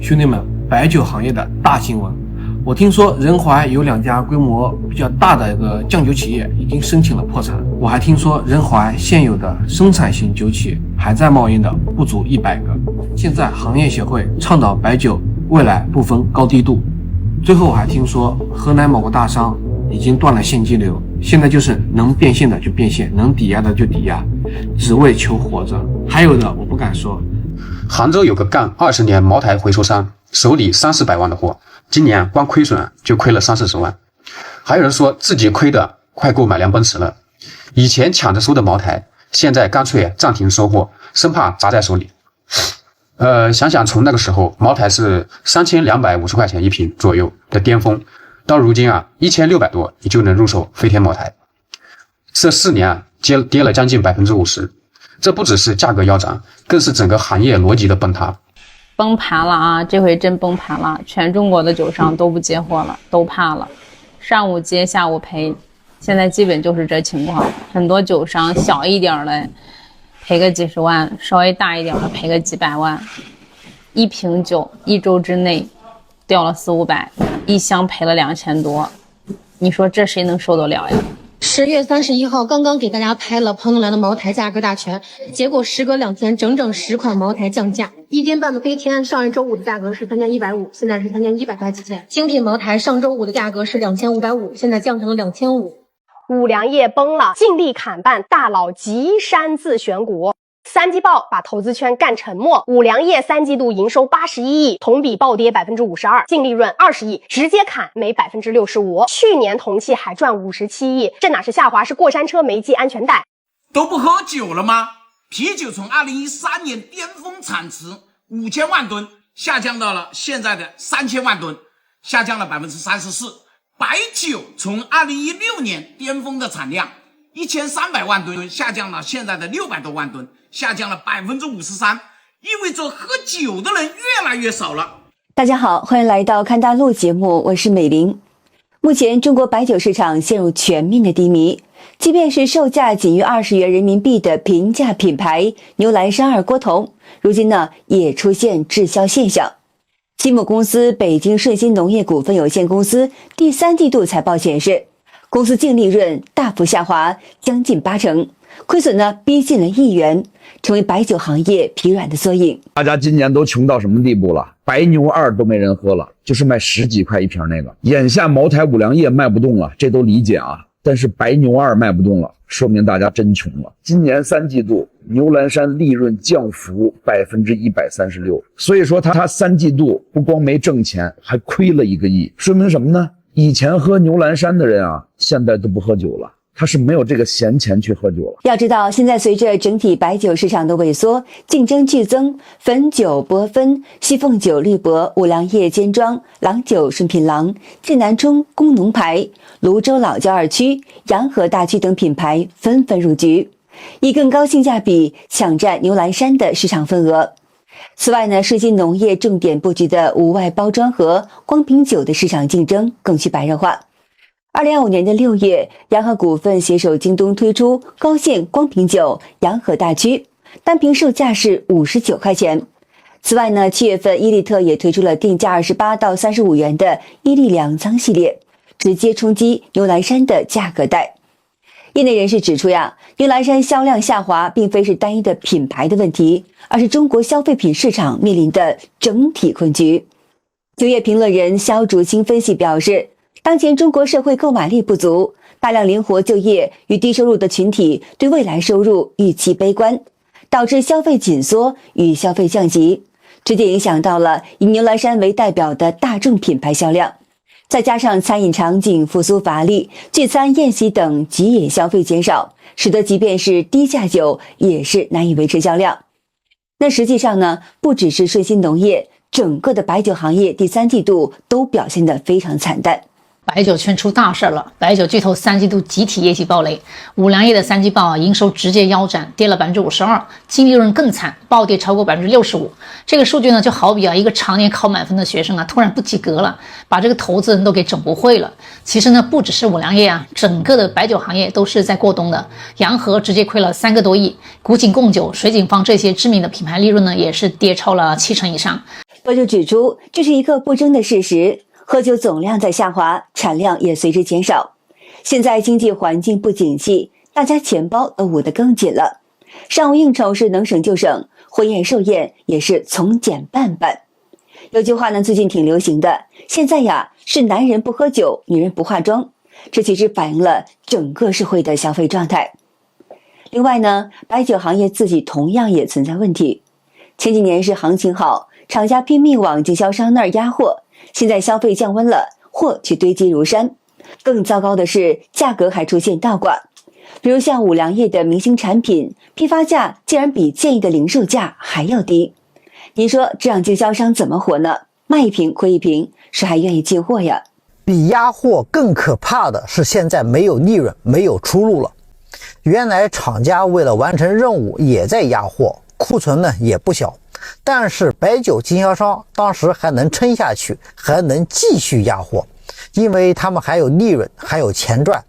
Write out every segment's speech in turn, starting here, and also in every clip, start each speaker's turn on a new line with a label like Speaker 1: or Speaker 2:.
Speaker 1: 兄弟们，白酒行业的大新闻，我听说仁怀有2家规模比较大的一个酱酒企业已经申请了破产，我还听说仁怀现有的生产型酒企还在冒烟的不足100个。现在行业协会倡导白酒未来不分高低度。最后我还听说河南某个大商已经断了现金流，现在就是能变现的就变现，能抵押的就抵押，只为求活着。还有的我不敢说。
Speaker 2: 杭州有个干20年茅台回收商，手里30-400万的货，今年光亏损就亏了30-40万。还有人说自己亏的快够买辆奔驰了。以前抢着收的茅台，现在干脆暂停收货，生怕砸在手里。想想从那个时候茅台是3250块钱一瓶左右的巅峰，到如今1600多你就能入手飞天茅台。这4年跌了将近50%。这不只是价格腰斩，更是整个行业逻辑的崩塌。
Speaker 3: 崩盘了啊！这回真崩盘了，全中国的酒商都不接货了，都怕了。上午接，下午赔，现在基本就是这情况。很多酒商小一点的赔个几十万，稍微大一点的赔个几百万。一瓶酒1周之内掉了400-500，一箱赔了2000多，你说这谁能受得了呀
Speaker 4: ？10月31号刚刚给大家拍了彭总来的茅台价格大全，结果时隔2天，整整10款茅台降价。1斤半的飞天，上一周五的价格是3150，现在是3100块几钱。精品茅台上周五的价格是2550，现在降成了2500。
Speaker 5: 五粮液崩了，尽力砍半，大佬急删自选股。三季报把投资圈干沉默，五粮液3季度营收81亿，同比暴跌52%，净利润20亿，直接砍没65%。去年同期还赚57亿，这哪是下滑，是过山车没系安全带。
Speaker 6: 都不喝酒了吗？啤酒从2013年巅峰产值5000万吨下降到了现在的3000万吨，下降了34%。白酒从2016年巅峰的产量1300万吨下降了现在的600多万吨，下降了53%，意味着喝酒的人越来越少了。
Speaker 7: 大家好，欢迎来到看大陆节目，我是美玲。目前中国白酒市场陷入全面的低迷，即便是售价仅于20元人民币的平价品牌牛栏山二锅头，如今呢也出现滞销现象。其母公司北京顺鑫农业股份有限公司第3季度财报显示，公司净利润大幅下滑将近80%，亏损呢逼近了1亿元，成为白酒行业疲软的缩影。
Speaker 8: 大家今年都穷到什么地步了？白牛2都没人喝了，就是卖10几块一瓶那个。眼下茅台、五粮液卖不动了，这都理解啊。但是白牛2卖不动了，说明大家真穷了。今年3季度牛栏山利润降幅136%，所以说他3季度不光没挣钱，还亏了1个亿，说明什么呢？以前喝牛栏山的人现在都不喝酒了，他是没有这个闲钱去喝酒了。
Speaker 7: 要知道，现在随着整体白酒市场的萎缩，竞争剧增，汾酒、博汾、西凤酒、绿博、五粮液、尖庄、郎酒、顺品郎、剑南冲、工农牌、泸州老窖2区、洋河大区等品牌纷纷入局，以更高性价比抢占牛栏山的市场份额。此外呢，顺鑫农业重点布局的无外包装盒、光瓶酒的市场竞争更趋白热化。2025年的6月，洋河股份携手京东推出高线光瓶酒洋河大区，单瓶售价是59块钱。此外呢，7月份伊利特也推出了定价28到35元的伊利粮仓系列，直接冲击牛栏山的价格带。业内人士指出牛栏山销量下滑并非是单一的品牌的问题，而是中国消费品市场面临的整体困局。酒业评论人肖竹清分析表示，当前中国社会购买力不足，大量灵活就业与低收入的群体对未来收入预期悲观，导致消费紧缩与消费降级，直接影响到了以牛栏山为代表的大众品牌销量。再加上餐饮场景复苏乏力，聚餐宴席等集野消费减少，使得即便是低价酒也是难以维持销量。那实际上呢，不只是顺鑫农业，整个的白酒行业第3季度都表现得非常惨淡。
Speaker 9: 白酒圈出大事了，白酒巨头3季度集体业绩暴雷，五粮液的3季报营收直接腰斩，跌了52%，净利润更惨，暴跌超过65%。这个数据呢，就好比一个常年考满分的学生突然不及格了，把这个投资人都给整不会了。其实呢，不只是五粮液整个的白酒行业都是在过冬的。洋河直接亏了3个多亿，古井贡酒、水井坊这些知名的品牌利润呢，也是跌超了70%以上。
Speaker 7: 白酒指出，这是一个不争的事实，喝酒总量在下滑，产量也随之减少。现在经济环境不景气，大家钱包都捂得更紧了。商务应酬是能省就省，婚宴寿宴也是从简办办。有句话呢，最近挺流行的，现在呀是男人不喝酒，女人不化妆，这其实反映了整个社会的消费状态。另外呢，白酒行业自己同样也存在问题。前几年是行情好，厂家拼命往经销商那儿压货，现在消费降温了，货却堆积如山。更糟糕的是，价格还出现倒挂。比如像五粮液的明星产品，批发价竟然比建议的零售价还要低。您说这让经销商怎么活呢？卖一瓶亏一瓶，谁还愿意进货呀？
Speaker 10: 比压货更可怕的是，现在没有利润，没有出路了。原来厂家为了完成任务也在压货，库存呢也不小，但是白酒经销商当时还能撑下去，还能继续压货，因为他们还有利润，还有钱赚。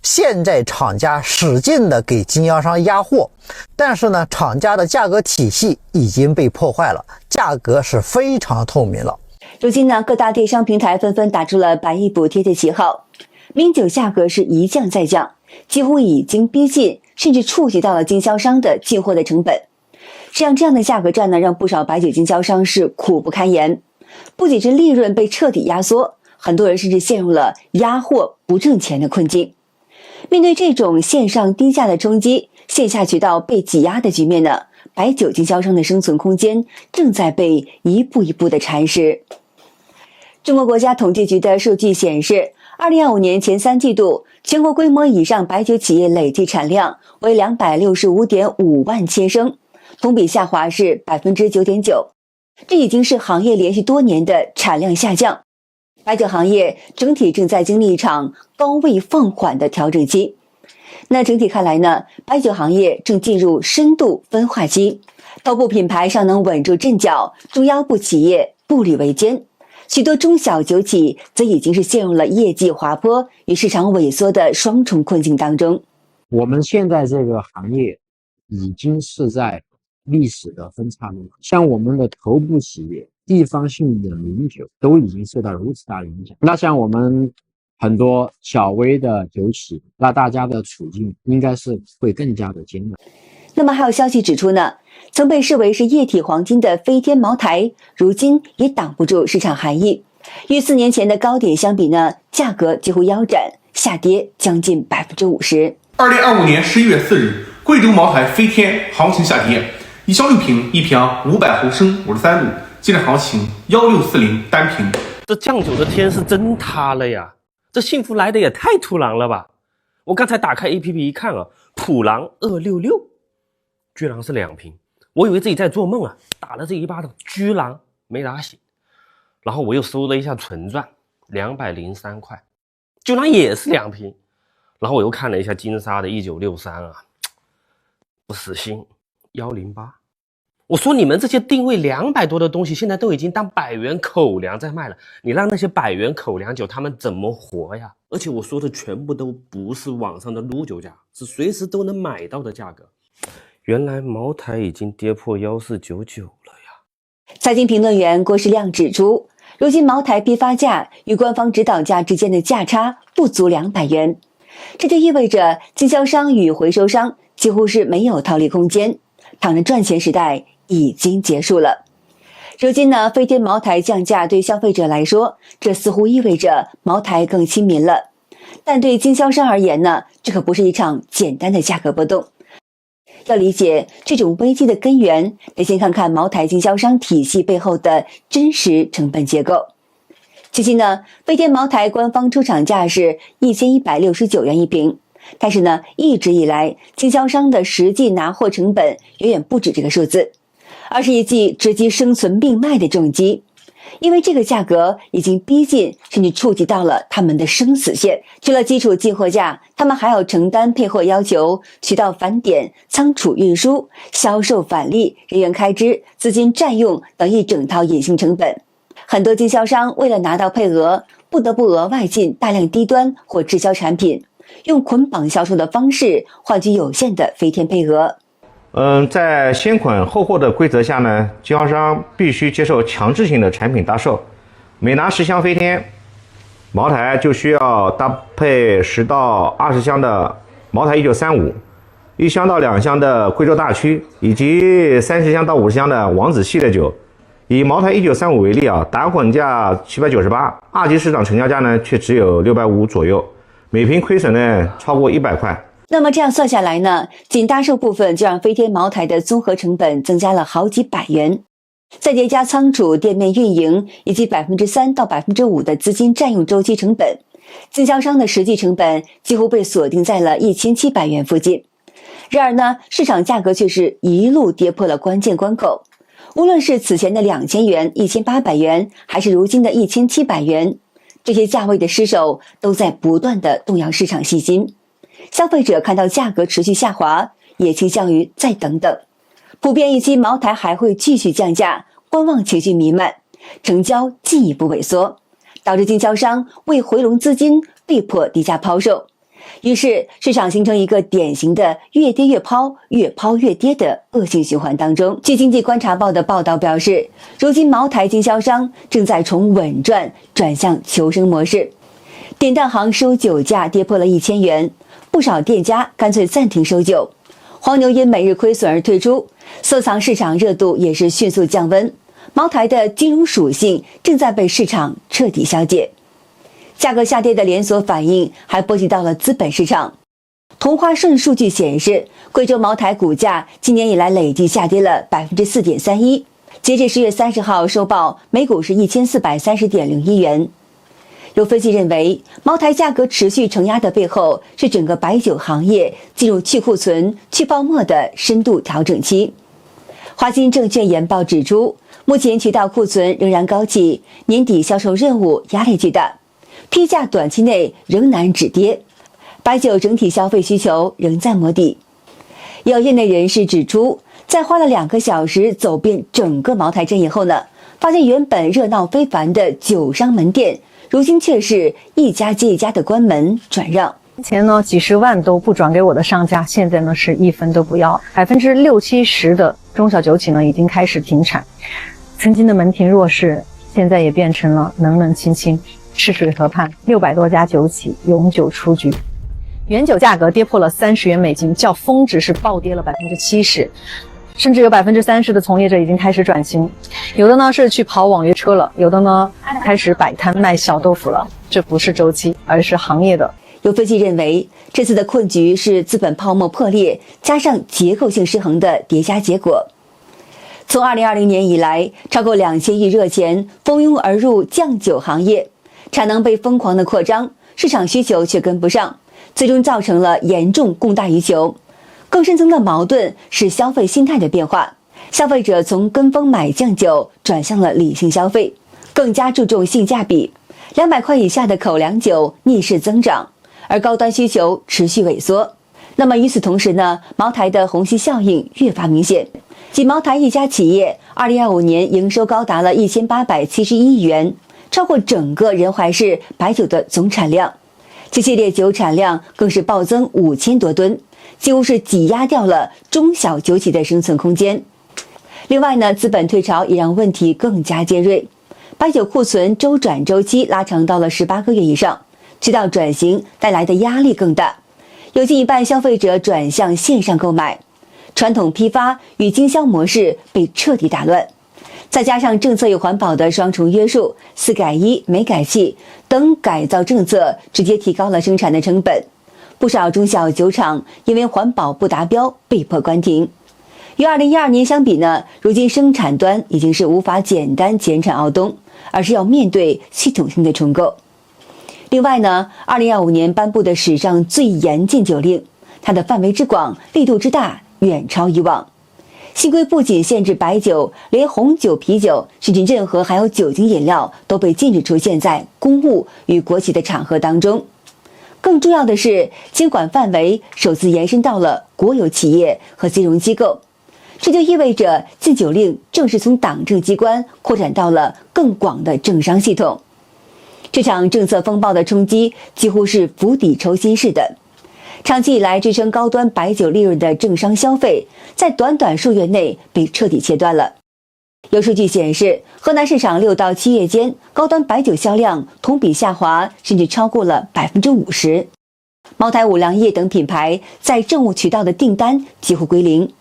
Speaker 10: 现在厂家使劲的给经销商压货，但是呢，厂家的价格体系已经被破坏了，价格是非常透明了。
Speaker 7: 如今呢，各大电商平台纷纷打出了百亿补贴的旗号，名酒价格是一降再降，几乎已经逼近甚至触及到了经销商的进货的成本。像这样的价格战呢，让不少白酒经销商是苦不堪言，不仅是利润被彻底压缩，很多人甚至陷入了压货不挣钱的困境。面对这种线上低价的冲击，线下渠道被挤压的局面呢，白酒经销商的生存空间正在被一步一步的蚕食。中国国家统计局的数据显示，2025年前3季度，全国规模以上白酒企业累计产量为265.5万千升，同比下滑是 9.9%， 这已经是行业连续多年的产量下降。白酒行业整体正在经历一场高位放缓的调整期。那整体看来呢，白酒行业正进入深度分化期，头部品牌尚能稳住阵脚，中腰部企业步履维艰，许多中小酒企则已经是陷入了业绩滑坡与市场萎缩的双重困境当中。
Speaker 11: 我们现在这个行业已经是在历史的分叉路，像我们的头部企业、地方性的名酒都已经受到如此大的影响。那像我们很多小微的酒企，那大家的处境应该是会更加的艰难。
Speaker 7: 那么还有消息指出呢，曾被视为是液体黄金的飞天茅台，如今也挡不住市场寒意。与4年前的高点相比呢，价格几乎腰斩，下跌将近 50%。
Speaker 12: 2025年11月4日，贵州茅台飞天行情下跌，一箱6瓶，一瓶500毫升53度，今日行情1640单瓶。
Speaker 13: 这酱酒的天是真塌了呀！这幸福来的也太突然了吧！我刚才打开 APP 一看啊，普朗266，居然是2瓶，我以为自己在做梦啊！打了这一巴掌，居然没打醒。然后我又搜了一下纯钻，203块，居然也是2瓶。然后我又看了一下金沙的1963啊，不死心108。我说你们这些定位200多的东西，现在都已经当100元口粮在卖了，你让那些100元口粮酒他们怎么活呀？而且我说的全部都不是网上的撸酒价，是随时都能买到的价格。原来茅台已经跌破1499了呀！
Speaker 7: 财经评论员郭世亮指出，如今茅台批发价与官方指导价之间的价差不足200元，这就意味着经销商与回收商几乎是没有套利空间，躺着赚钱时代已经结束了。如今呢，飞天茅台降价对消费者来说，这似乎意味着茅台更亲民了。但对经销商而言呢，这可不是一场简单的价格波动。要理解这种危机的根源，得先看看茅台经销商体系背后的真实成本结构。最近呢，飞天茅台官方出厂价是1169元一瓶，但是呢，一直以来经销商的实际拿货成本远远不止这个数字，而是一记直击生存命脉的重击。因为这个价格已经逼近甚至触及到了他们的生死线，除了基础进货价，他们还要承担配货要求、渠道返点、仓储运输、销售返利、人员开支、资金占用等一整套隐性成本。很多经销商为了拿到配额，不得不额外进大量低端或滞销产品，用捆绑销售的方式换取有限的飞天配额。
Speaker 14: 在先捆后货的规则下呢，经销商必须接受强制性的产品搭售，每拿10箱飞天茅台就需要搭配10到20箱的茅台1935，1箱到2箱的贵州大曲，以及30箱到50箱的王子系列酒。以茅台1935为例啊，打混价798，二级市场成交价呢却只有650左右，每瓶亏损呢超过100块。
Speaker 7: 那么这样算下来呢，仅搭售部分就让飞天茅台的综合成本增加了好几百元，再叠加仓储、店面运营以及3%到5%的资金占用周期成本，经销商的实际成本几乎被锁定在了1700元附近。然而呢，市场价格却是一路跌破了关键关口。无论是此前的2000元、1800元，还是如今的1700元，这些价位的失守都在不断的动摇市场信心。消费者看到价格持续下滑，也倾向于再等等。普遍预期茅台还会继续降价，观望情绪弥漫，成交进一步萎缩，导致经销商为回笼资金被迫低价抛售。于是市场形成一个典型的越跌越抛，越抛越跌的恶性循环当中。据经济观察报的报道表示，如今茅台经销商正在从稳赚转向求生模式。典当行收酒价跌破了1000元，不少店家干脆暂停收酒。黄牛因每日亏损而退出，收藏市场热度也是迅速降温。茅台的金融属性正在被市场彻底消解。价格下跌的连锁反应还波及到了资本市场。同花顺数据显示，贵州茅台股价今年以来累计下跌了 4.31%， 截至10月30号收报每股是1430.01元。有分析认为，茅台价格持续承压的背后是整个白酒行业进入去库存、去泡沫的深度调整期。华金证券研报指出，目前渠道库存仍然高企，年底销售任务压力巨大，批价短期内仍难止跌，白酒整体消费需求仍在摸底。有业内人士指出，在花了2个小时走遍整个茅台阵营后呢，发现原本热闹非凡的酒商门店，如今却是一家接一家的关门转让。
Speaker 15: 之前呢几十万都不转给我的商家，现在呢是1分都不要，60-70%的中小酒企呢已经开始停产。曾经的门庭若市，现在也变成了冷冷清清。赤水河畔600多家酒企永久出局。原酒价格跌破了30元美金，较峰值是暴跌了70%，甚至有30%的从业者已经开始转型，有的呢是去跑网约车了，有的呢开始摆摊卖小豆腐了。这不是周期，而是行业的。
Speaker 7: 有分析认为，这次的困局是资本泡沫破裂加上结构性失衡的叠加结果。从2020年以来，超过2000亿热钱蜂拥而入酱酒行业，产能被疯狂的扩张，市场需求却跟不上，最终造成了严重供大于求。更深层的矛盾是消费心态的变化，消费者从跟风买酱酒转向了理性消费，更加注重性价比。200块以下的口粮酒逆势增长，而高端需求持续萎缩。那么与此同时呢，茅台的虹吸效应越发明显。仅茅台一家企业2025年营收高达了1871亿元，超过整个仁怀市白酒的总产量。这系列酒产量更是暴增5000多吨，几乎是挤压掉了中小酒企的生存空间。另外呢，资本退潮也让问题更加尖锐，白酒库存周转周期拉长到了18个月以上，渠道转型带来的压力更大，有近一半消费者转向线上购买，传统批发与经销模式被彻底打乱。再加上政策与环保的双重约束，4改1、煤改气等改造政策直接提高了生产的成本，不少中小酒厂因为环保不达标被迫关停。与2012年相比呢，如今生产端已经是无法简单减产熬冬，而是要面对系统性的重构。另外呢，2025年颁布的史上最严禁酒令，它的范围之广、力度之大远超以往。新规不仅限制白酒，连红酒、啤酒，甚至任何含有酒精饮料都被禁止出现在公务与国企的场合当中。更重要的是，监管范围首次延伸到了国有企业和金融机构，这就意味着禁酒令正式从党政机关扩展到了更广的政商系统。这场政策风暴的冲击几乎是釜底抽薪式的。长期以来支撑高端白酒利润的政商消费，在短短数月内被彻底切断了。有数据显示，河南市场6到7月间高端白酒销量同比下滑，甚至超过了50%。茅台、五粮液等品牌在政务渠道的订单几乎归零。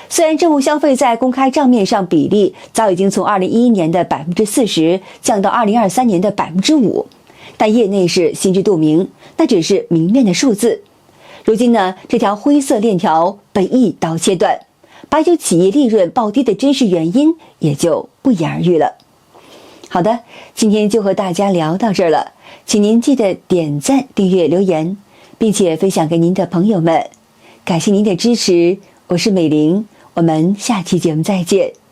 Speaker 7: 虽然政务消费在公开账面上比例早已经从2011年的40%降到2023年的5%，但业内是心知肚明，那只是明面的数字。如今呢，这条灰色链条被一刀切断，白酒企业利润暴跌的真实原因也就不言而喻了。好的，今天就和大家聊到这儿了，请您记得点赞、订阅、留言，并且分享给您的朋友们。感谢您的支持，我是美玲，我们下期节目再见。